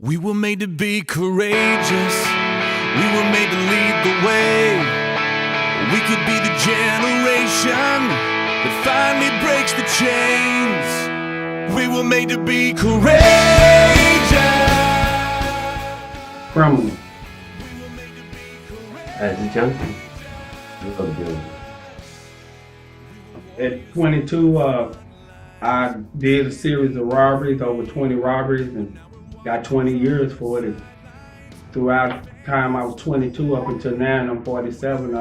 We were made to be courageous. We were made to lead the way. We could be the generation that finally breaks the chains. We were made to be courageous. Criminal. As a junkie, drug dealer. At 22, I did a series of robberies, over 20 robberies, and got 20 years for it. And throughout the time I was 22 up until now, and I'm 47,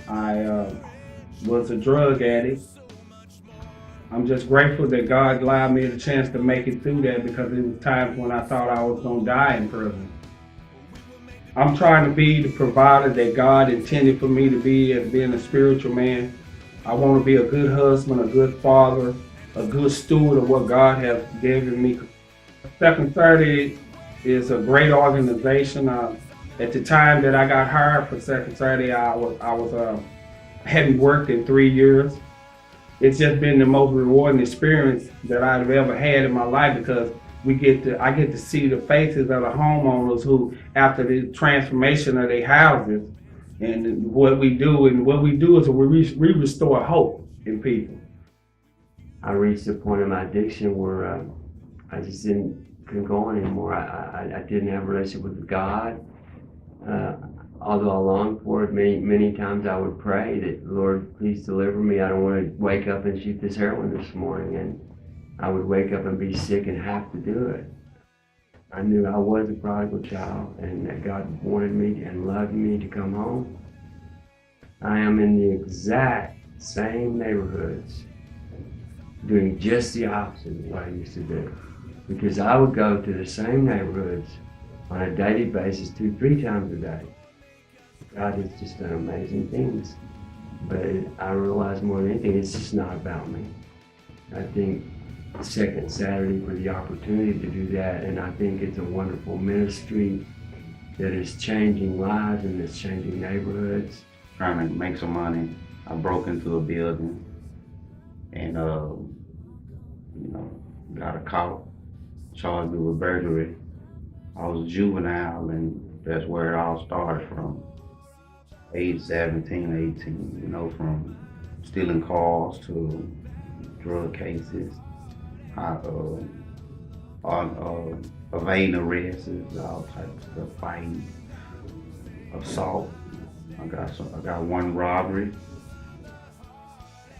I was a drug addict. I'm just grateful that God allowed me the chance to make it through that, because it was times when I thought I was gonna die in prison. I'm trying to be the provider that God intended for me to be as being a spiritual man. I want to be a good husband, a good father, a good steward of what God has given me. 2ndSaturday is a great organization. At the time that I got hired for 2ndSaturday, I hadn't worked in 3 years. It's just been the most rewarding experience that I've ever had in my life, because I get to see the faces of the homeowners who, after the transformation of their houses, and what we do is we restore hope in people. I reached the point of my addiction where I just couldn't go on anymore. I didn't have a relationship with God. Although I longed for it, many times I would pray that, Lord, please deliver me. I don't want to wake up and shoot this heroin this morning. And I would wake up and be sick and have to do it. I knew I was a prodigal child and that God wanted me and loved me to come home. I am in the exact same neighborhoods doing just the opposite of what I used to do. Because I would go to the same neighborhoods on a daily basis 2-3 times a day. God has just done amazing things. But I realized more than anything, it's just not about me. I think 2ndSaturday for the opportunity to do that, and I think it's a wonderful ministry that is changing lives and it's changing neighborhoods. Trying to make some money, I broke into a building and got a call, charged me with burglary. I was a juvenile, and that's where it all started from. Age 17, 18, from stealing cars to drug cases. Evading arrests, all types of stuff, fighting, assault. I got one robbery.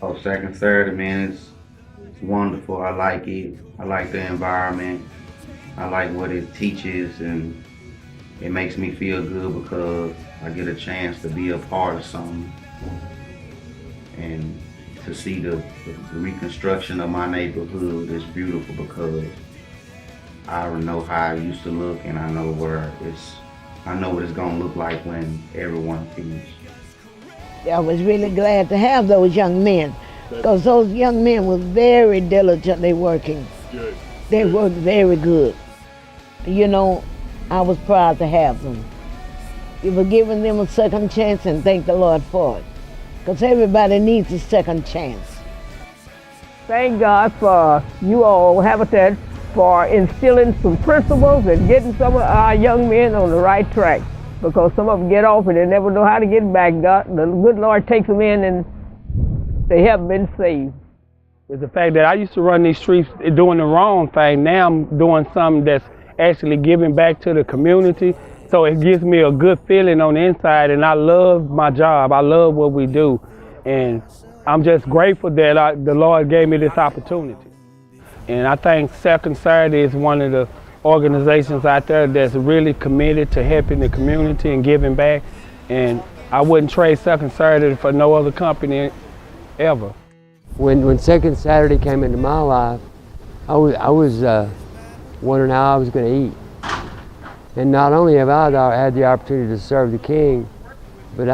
2ndSaturday, man, it's wonderful. I like it. I like the environment. I like what it teaches, and it makes me feel good because I get a chance to be a part of something and to see the reconstruction of my neighborhood is beautiful, because I know how it used to look, and I know what it's gonna look like when everyone finishes. I was really glad to have those young men, because those young men were very diligently working. They worked very good. I was proud to have them. We were giving them a second chance, and thank the Lord for it, because everybody needs a second chance. Thank God for you all, Habitat, for instilling some principles and getting some of our young men on the right track, because some of them get off and they never know how to get back. The good Lord takes them in and they haven't been saved. It's the fact that I used to run these streets doing the wrong thing. Now I'm doing something that's actually giving back to the community. So it gives me a good feeling on the inside, and I love my job. I love what we do. And I'm just grateful that the Lord gave me this opportunity. And I think 2ndSaturday is one of the organizations out there that's really committed to helping the community and giving back. And I wouldn't trade 2ndSaturday for no other company ever. When 2ndSaturday came into my life, I was wondering how I was going to eat. And not only have I had the opportunity to serve the King, but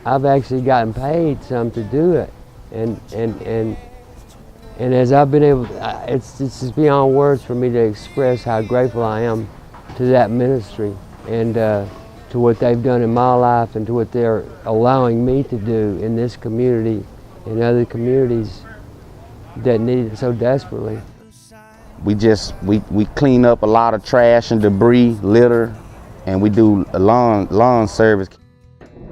I've actually gotten paid some to do it. And as I've been able, it's just beyond words for me to express how grateful I am to that ministry and to what they've done in my life and to what they're allowing me to do in this community and other communities that need it so desperately. we clean up a lot of trash and debris, litter, and we do a lawn service.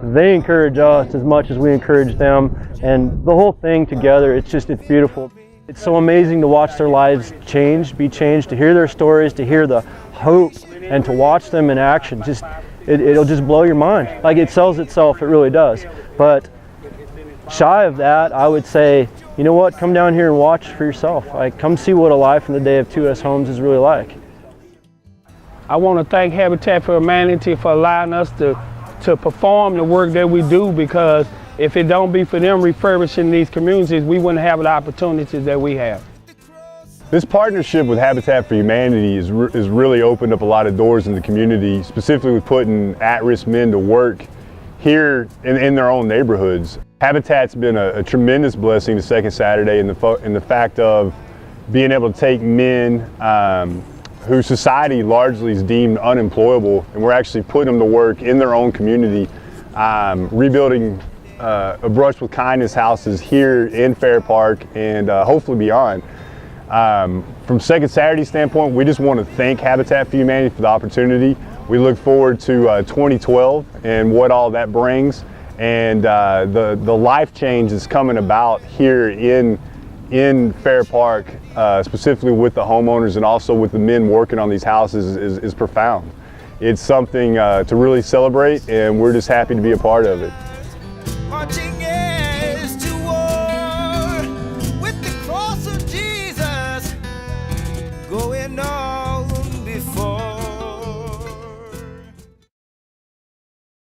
They encourage us as much as we encourage them, and the whole thing together, it's beautiful. It's so amazing to watch their lives be changed, to hear their stories, to hear the hope, and to watch them in action. It'll just blow your mind. Like, it sells itself, it really does. But shy of that, I would say, you know what, come down here and watch for yourself. Like, come see what a life in the day of 2S Homes is really like. I want to thank Habitat for Humanity for allowing us to perform the work that we do, because if it don't be for them refurbishing these communities, we wouldn't have the opportunities that we have. This partnership with Habitat for Humanity has really opened up a lot of doors in the community, specifically with putting at-risk men to work here in their own neighborhoods. Habitat's been a tremendous blessing to 2nd Saturday in the fact of being able to take men who society largely is deemed unemployable, and we're actually putting them to work in their own community, rebuilding a Brush with Kindness houses here in Fair Park and hopefully beyond. From 2nd Saturday standpoint, we just want to thank Habitat for Humanity for the opportunity. We look forward to 2012 and what all that brings, and the life change that's coming about here in Fair Park, specifically with the homeowners and also with the men working on these houses is profound. It's something to really celebrate, and we're just happy to be a part of it.